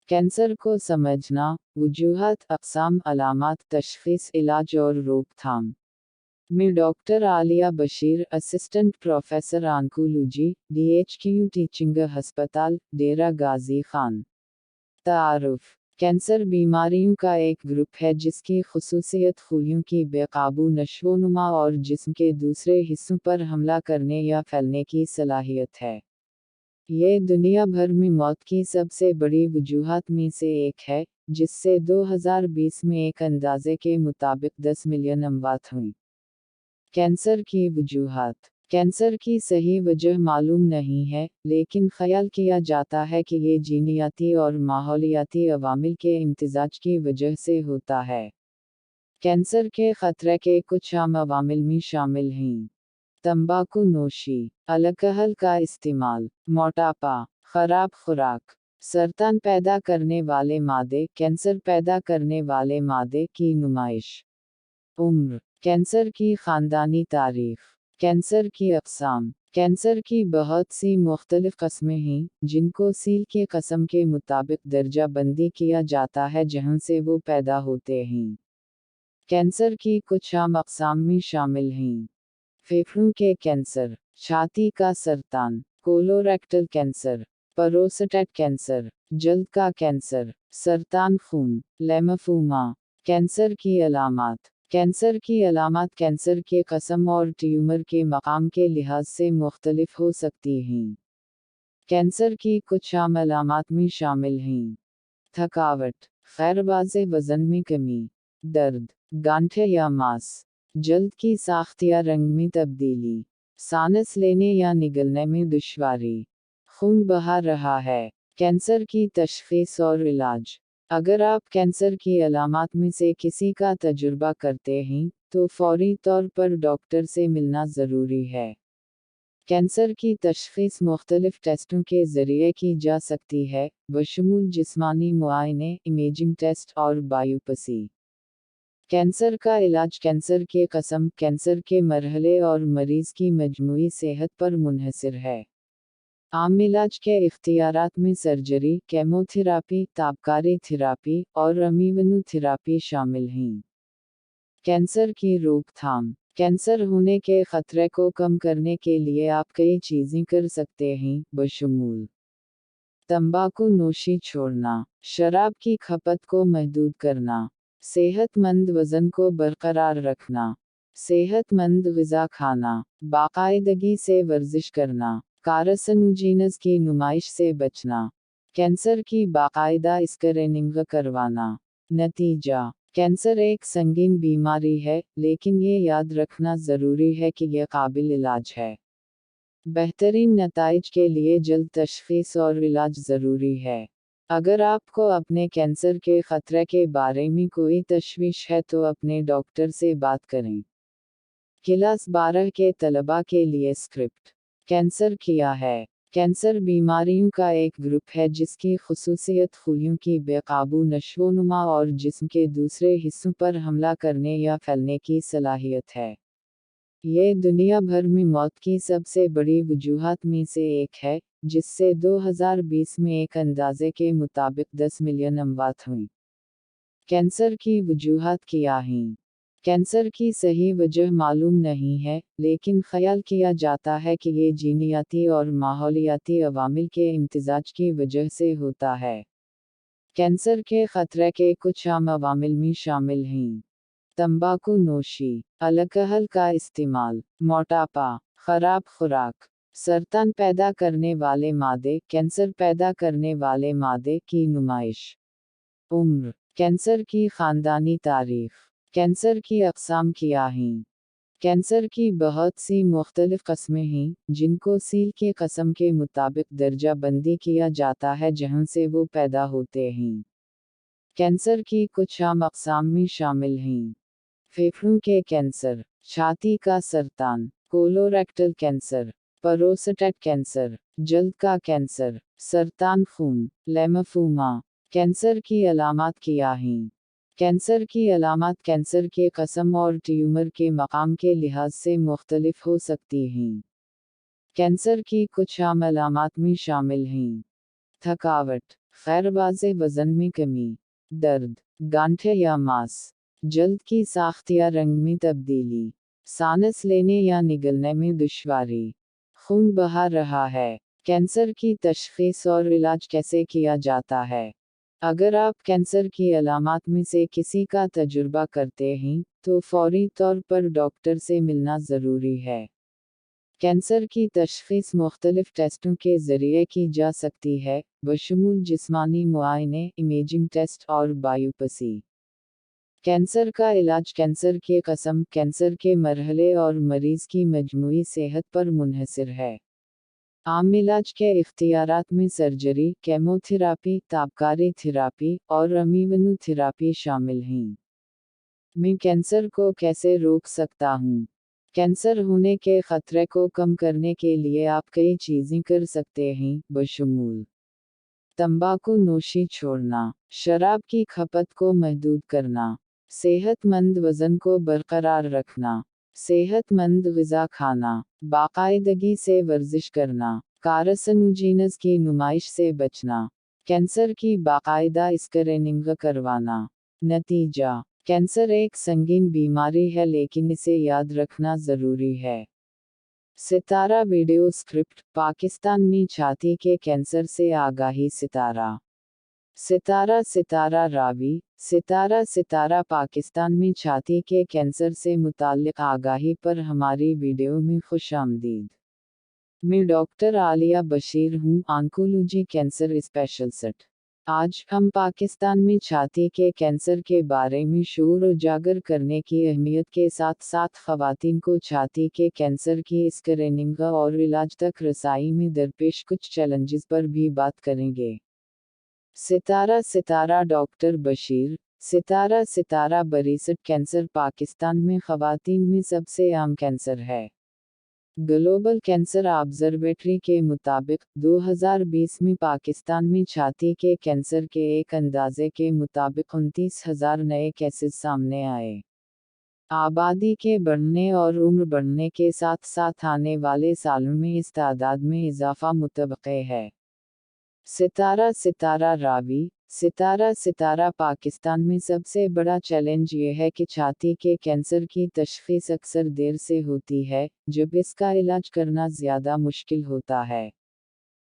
Cancer को समझना, वजूहात, अक़साम, अलामात, तशख़ीस, इलाज और रोकथाम में doctor Alia Bashir, assistant professor oncology, DHQ teaching हस्पताल, डेरा गाजी खान। तारुफ: कैंसर बीमारियों का एक ग्रुप है जिसकी खुसूसियत खूलियों की बेकाबू नशोनुमा और जिस्म के दूसरे हिस्सों पर हमला करने या फैलने की सलाहियत है। ये दुनिया भर में मौत की सबसे बड़ी वजूहात में से एक है, जिससे 2020 में एक अंदाजे के मुताबिक 10 मिलियन अमवात हुई। कैंसर की वजूहात: कैंसर की सही वजह मालूम नहीं है, लेकिन ख्याल किया जाता है कि ये जीनियाती और माहौलियाती अवामिल के इम्तिजाज की वजह से होता है। कैंसर के खतरे के कुछ आम अवामिल में शामिल हैं: तंबाकू नोशी, अल्कोहल का इस्तेमाल, मोटापा, खराब खुराक, सरतान पैदा करने वाले मादे, कैंसर पैदा करने वाले मादे की नुमाइश। उम्र: कैंसर की ख़ानदानी तारीख़, कैंसर की अक़साम। कैंसर की बहुत सी मुख्तलिफ़ क़स्में हैं, जिनको सील की क़स्म के मुताबिक दर्जा बंदी किया जाता है जहाँ से वो पैदा होते हैं। कैंसर की कुछ आम अक़साम में शामिल हैं: फेफड़ों के कैंसर, छाती का सरतान, कोलोरेक्टल कैंसर, प्रोस्टेट कैंसर, जल्द का कैंसर, सरतान खून, लिम्फोमा। कैंसर की अलामात: कैंसर की अलामात कैंसर के क़स्म और ट्यूमर के मकाम के लिहाज से मुख्तलिफ हो सकती हैं। कैंसर की कुछ आम अलामात में शामिल हैं: थकावट, गैर वाज़ेह वज़न में कमी, दर्द, गांठें या मांस, जल्द की साख्त या रंग में तब्दीली, सांस लेने या निगलने में दुश्वारी, खून बहा रहा है। कैंसर की तशख़ीस और इलाज: अगर आप कैंसर की अलामात में से किसी का तजुर्बा करते हैं, तो फौरी तौर पर डॉक्टर से मिलना ज़रूरी है। कैंसर की तशख़ीस मुख्तलिफ टेस्टों के ज़रिए की जा सकती है, बशमूल जिस्मानी मुआयने, इमेजिंग टेस्ट और बायोप्सी। कैंसर का इलाज कैंसर के क़स्म, कैंसर के मरहले और मरीज़ की मजमूई सेहत पर मुनहसर है। आम इलाज के इख्तियारात में सर्जरी, केमोथेरापी, तापकारी थेरापी और इम्यूनोथेरापी शामिल हैं। कैंसर की रोकथाम: कैंसर होने के खतरे को कम करने के लिए आप कई चीज़ें कर सकते हैं, बशमूल तंबाकू नोशी छोड़ना, शराब की खपत को महदूद करना, सेहतमंद वज़न को बरकरार रखना, सेहतमंद ग़िज़ा खाना, बाकायदगी से वर्जिश करना, कार्सिनोजेन्स की नुमाइश से बचना, कैंसर की बाकायदा स्क्रीनिंग करवाना। नतीजा: कैंसर एक संगीन बीमारी है, लेकिन ये याद रखना ज़रूरी है कि यह काबिल इलाज है। बेहतरीन नताइज के लिए जल्द तशख़ीस और इलाज ज़रूरी है। अगर आपको अपने कैंसर के ख़तरे के बारे में कोई तशवीश है तो अपने डॉक्टर से बात करें। क्लास 12 के तलबा के लिए स्क्रिप्ट। कैंसर क्या है? कैंसर बीमारियों का एक ग्रुप है जिसकी खुसूसियत खूलियों की बेकाबू नशोनुमा और जिस्म के दूसरे हिस्सों पर हमला करने या फैलने की सलाहियत है। ये दुनिया भर में मौत की सबसे बड़ी वजूहात में से एक है, जिससे 2020 में एक अंदाजे के मुताबिक 10 मिलियन अमवात हुई। कैंसर की वजूहात क्या हैं? कैंसर की सही वजह मालूम नहीं है, लेकिन ख्याल किया जाता है कि ये जीनियाती और माहौलियाती अवामिल के इम्तिजाज की वजह से होता है। कैंसर के खतरे के कुछ आम अवामिल में शामिल हैं: तंबाकू नोशी, अल्कोहल का इस्तेमाल, मोटापा, खराब खुराक, सरतान पैदा करने वाले मादे, कैंसर पैदा करने वाले मादे की नुमाइश। उम्र: कैंसर की ख़ानदानी तारीख़, कैंसर की अक़साम क्या हैं? कैंसर की बहुत सी मुख्तलिफ क़स्में हैं, जिनको सील की क़स्म के मुताबिक दर्जा बंदी किया जाता है जहाँ से वो पैदा होते हैं। कैंसर की कुछ आम अक़साम में शामिल हैं: फेफड़ों के कैंसर, छाती का सरतान, कोलोरेक्टल कैंसर, प्रोस्टेट कैंसर, जल्द का कैंसर, सरतान खून, लिम्फोमा। कैंसर की अलामात क्या हैं? कैंसर की अलामात कैंसर के क़स्म और ट्यूमर के मकाम के लिहाज से मुख्तलिफ हो सकती हैं। कैंसर की कुछ आम अलामात में शामिल हैं: थकावट, गैर वाज़ेह वज़न में कमी, दर्द, गांठें या मांस, जल्द की साख्त या रंग में तब्दीली, सांस लेने या निगलने में दुश्वारी, खून बहा रहा है। कैंसर की तशख़ीस और इलाज कैसे किया जाता है? अगर आप कैंसर की अलामात में से किसी का तजुर्बा करते हैं, तो फौरी तौर पर डॉक्टर से मिलना ज़रूरी है। कैंसर की तशख़ीस मुख्तलिफ टेस्टों के ज़रिए की जा सकती है, बशमूल जिस्मानी मुआयने, इमेजिंग टेस्ट और बायोप्सी। कैंसर का इलाज कैंसर के क़स्म, कैंसर के मरहले और मरीज़ की मजमूई सेहत पर मुनहसर है। आम इलाज के इख्तियारात में सर्जरी, केमोथेरापी, तापकारी थेरापी और इम्यूनोथेरापी शामिल हैं। मैं कैंसर को कैसे रोक सकता हूँ? कैंसर होने के खतरे को कम करने के लिए आप कई चीज़ें कर सकते हैं, बशमूल तंबाकू नोशी छोड़ना, शराब की खपत को महदूद करना, सेहतमंद वज़न को बरकरार रखना, सेहतमंद ग़िज़ा खाना, बाकायदगी से वर्जिश करना, कार्सिनोजेन्स की नुमाइश से बचना, कैंसर की बाकायदा स्क्रीनिंग करवाना। नतीजा: कैंसर एक संगीन बीमारी है, लेकिन इसे याद रखना ज़रूरी है। सितारा वीडियो स्क्रिप्ट, पाकिस्तान में छाती के कैंसर से आगाही। सितारा सितारा रावी, सितारा पाकिस्तान में छाती के कैंसर से मुताल्लिक़ आगाही पर हमारी वीडियो में खुशामदीद। मैं डॉक्टर आलिया बशीर हूँ, ऑन्कोलॉजी कैंसर स्पेशलिस्ट। आज हम पाकिस्तान में छाती के कैंसर के बारे में शऊर उजागर करने की अहमियत के साथ साथ ख़वातीन को छाती के कैंसर की स्क्रीनिंग और इलाज तक रसाई में दरपेश कुछ चैलेंजेस पर भी बात करेंगे। सितारा डॉक्टर बशीर। सितारा बरीसट कैंसर पाकिस्तान में ख़वातीन में सबसे आम कैंसर है। ग्लोबल कैंसर ऑब्जर्वेटरी के मुताबिक 2020 में पाकिस्तान में छाती के कैंसर के एक अंदाजे के मुताबिक 29,000 नए केसेस सामने आए। आबादी के बढ़ने और उम्र बढ़ने के साथ साथ आने वाले सालों में इस तादाद में इजाफा मुतवक्के है। सितारा रावी। सितारा पाकिस्तान में सबसे बड़ा चैलेंज ये है कि छाती के कैंसर की तशख़ीस अक्सर देर से होती है, जब इसका इलाज करना ज़्यादा मुश्किल होता है।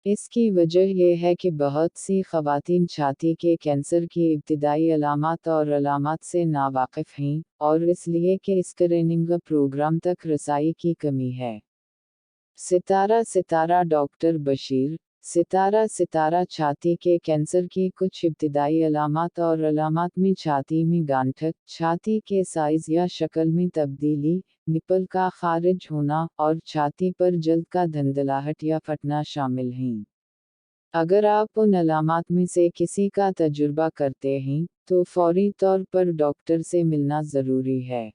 इसकी वजह यह है कि बहुत सी ख़वातीन छाती के कैंसर की इब्तिदाई अलामात और अलामात से नावाकिफ़ हैं, और इसलिए कि स्क्रीनिंग प्रोग्राम तक रसाई की कमी है। सितारा डॉक्टर बशीर। सितारा छाती के कैंसर की कुछ इब्तिदाई अलामात और अलामात में छाती में गांठक, छाती के साइज़ या शक्ल में तब्दीली, निपल का खारिज होना, और छाती पर जल्द का धंधलाहट या फटना शामिल हैं। अगर आप उन अलामात में से किसी का तजुर्बा करते हैं, तो फौरी तौर पर डॉक्टर से मिलना ज़रूरी है।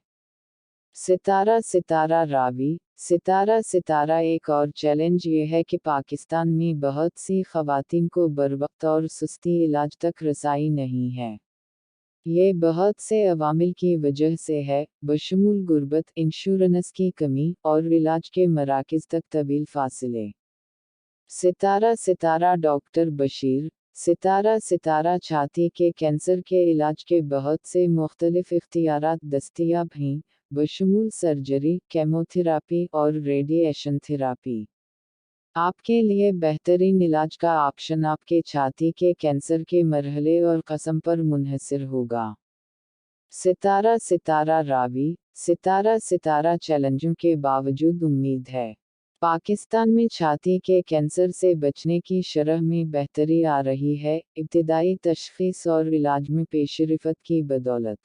सितारा रावी। सितारा एक और चैलेंज ये है कि पाकिस्तान में बहुत सी ख़वातीन को बरवक्त और सुस्ती इलाज तक रसाई नहीं है। ये बहुत से अवामिल की वजह से है, बशमूल गुर्बत, इंश्योरेंस की कमी, और इलाज के मराकज़ तक तवील फासले। सितारा डॉक्टर बशीर। सितारा छाती के कैंसर के इलाज के बहुत से मुख्तलिफ इख्तियारात दस्तयाब हैं, बशमूल सर्जरी, केमोथेरापी और रेडिएशन थेरापी। आपके लिए बेहतरीन इलाज का ऑप्शन आपके छाती के कैंसर के मरहले और क़स्म पर मुनहसर होगा। सितारा रावी। सितारा चैलेंजों के बावजूद उम्मीद है। पाकिस्तान में छाती के कैंसर से बचने की शरह में बेहतरी आ रही है, इब्तिदाई तशख़ीस और इलाज में पेशरफ़त की बदौलत।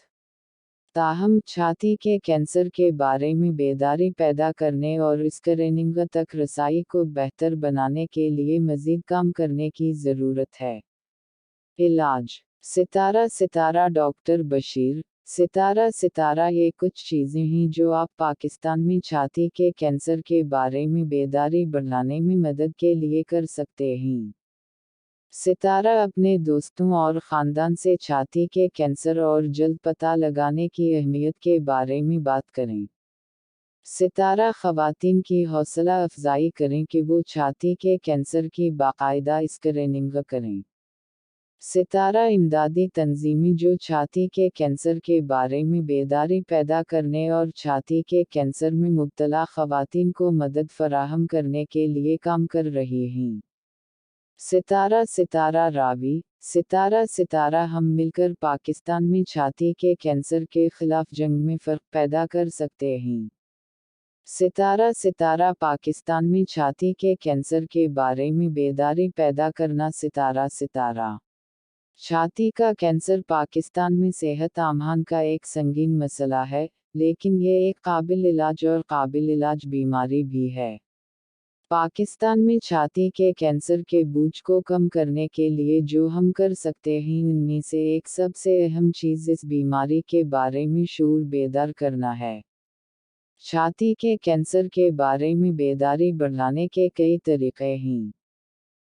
ताहम छाती के कैंसर के बारे में बेदारी पैदा करने और स्क्रीनिंग तक रसाई को बेहतर बनाने के लिए मज़ीद काम करने की ज़रूरत है। इलाज। सितारा डॉक्टर बशीर। सितारा ये कुछ चीज़ें हैं जो आप पाकिस्तान में छाती के कैंसर के बारे में बेदारी बढ़ाने में मदद के लिए कर सकते हैं। सितारा अपने दोस्तों और ख़ानदान से छाती के कैंसर और जल्द पता लगाने की अहमियत के बारे में बात करें। सितारा ख़वातीन की हौसला अफजाई करें कि वो छाती के कैंसर की बाकायदा स्क्रीनिंग करें। सितारा इमदादी तंजीमें जो छाती के कैंसर के बारे में बेदारी पैदा करने और छाती के कैंसर में मुब्तला ख़वातीन को मदद फराहम करने के लिए काम कर रही हैं। सितारा सितारा रावी सितारा हम मिलकर पाकिस्तान में छाती के कैंसर के खिलाफ जंग में फ़र्क पैदा कर सकते हैं। सितारा पाकिस्तान में छाती के कैंसर के बारे में बेदारी पैदा करना। सितारा छाती का कैंसर पाकिस्तान में सेहत आमहान का एक संगीन मसला है, लेकिन ये एक काबिल इलाज और काबिल इलाज बीमारी भी है। पाकिस्तान में छाती के कैंसर के बोझ को कम करने के लिए जो हम कर सकते हैं उनमें से एक सबसे अहम चीज़ इस बीमारी के बारे में शऊर बेदार करना है। छाती के कैंसर के बारे में बेदारी बढ़ाने के कई तरीक़े हैं।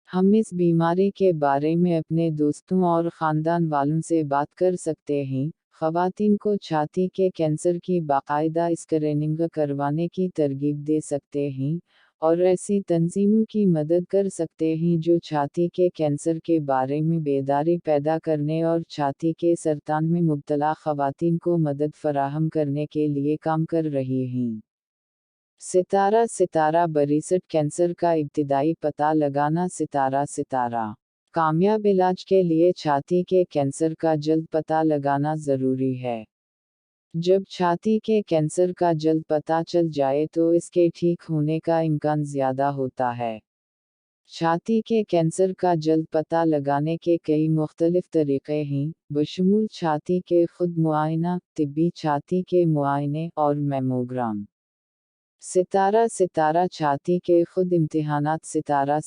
हम इस बीमारी के बारे में अपने दोस्तों और ख़ानदान वालों से बात कर सकते हैं। ख़वातीन को छाती के कैंसर की बाकायदा स्क्रीनिंग करवाने की तरगीब दे सकते हैं, और ऐसी तंजीमों की मदद कर सकते हैं जो छाती के कैंसर के बारे में बेदारी पैदा करने और छाती के सरतान में मुब्तला ख़वातीन को मदद फराहम करने के लिए काम कर रही हैं। सितारा बरीसट कैंसर का इब्तिदाई पता लगाना। सितारा कामयाब इलाज के लिए छाती के कैंसर का जल्द पता लगाना ज़रूरी है। जब छाती के कैंसर का जल्द पता चल जाए तो इसके ठीक होने का इम्कान ज़्यादा होता है। छाती के कैंसर का जल्द पता लगाने के कई मुख्तलिफ तरीक़े हैं, बशमूल छाती के खुद मुआयना, तिब्बी छाती के मुआयने और मैमोग्राम। सितारा छाती के खुद इम्तिहानात। सितारा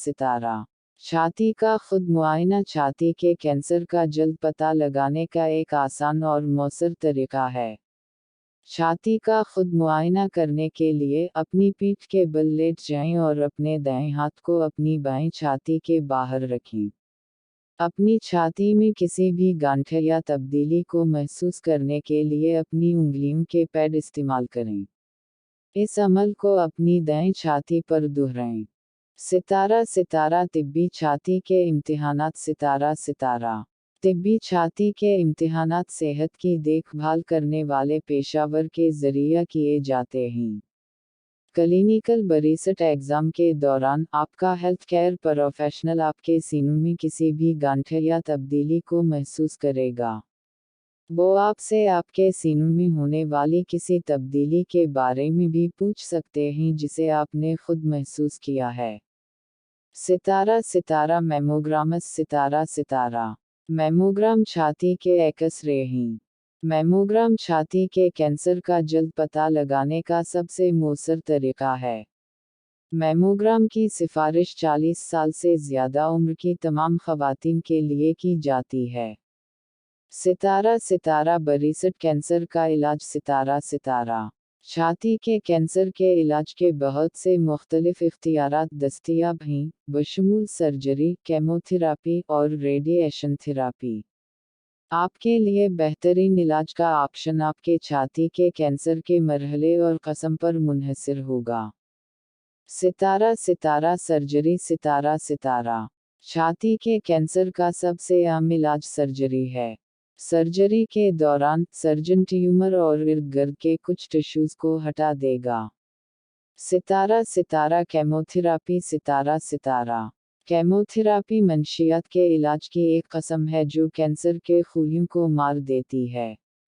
छाती का खुद मुआयना छाती के कैंसर का जल्द पता लगाने का एक आसान और मौसर तरीक़ा है। छाती का खुद मुआयना करने के लिए अपनी पीठ के बल लेट जाएं और अपने दाएं हाथ को अपनी बाएं छाती के बाहर रखें। अपनी छाती में किसी भी गांठ या तब्दीली को महसूस करने के लिए अपनी उंगलियों के पैड इस्तेमाल करें। इस अमल को अपनी दाएं छाती पर दोहराएं। सितारा तिब्बी छाती के इम्तिहानात। सितारा तिब्बी छाती के इम्तिहानात सेहत की देखभाल करने वाले पेशावर के ज़रिए किए जाते हैं। क्लिनिकल बरीसट एग्ज़ाम के दौरान आपका हेल्थ केयर प्रोफेशनल आपके सीनों में किसी भी गांठ या तब्दीली को महसूस करेगा। वो आपसे आपके सीनों में होने वाली किसी तब्दीली के बारे में भी पूछ सकते हैं जिसे आपने खुद महसूस किया है। सितारा मैमोग्रामस। सितारा मैमोग्राम छाती के एक्स-रे हैं। मैमोग्राम छाती के कैंसर का जल्द पता लगाने का सबसे मौसर तरीक़ा है। मैमोग्राम की सिफारिश 40 साल से ज़्यादा उम्र की तमाम ख़वातीन के लिए की जाती है। सितारा बरीसट कैंसर का इलाज। सितारा छाती के कैंसर के इलाज के बहुत से मुख्तलिफ इख्तियारात दस्तयाब हैं, बशमूल सर्जरी, केमोथेरापी और रेडिएशन थेरापी। आपके लिए बेहतरीन इलाज का ऑप्शन आपके छाती के कैंसर के मरहले और क़स्म पर मुनहसर होगा। सितारा सर्जरी। सितारा छाती के कैंसर का सबसे आम इलाज सर्जरी है। सर्जरी के दौरान सर्जन ट्यूमर और इर्द गिर्द के कुछ टिश्यूज़ को हटा देगा। सितारा केमोथेरापी। सितारा केमोथेरापी मंशियात के इलाज की एक कस्म है जो कैंसर के खूलियों को मार देती है।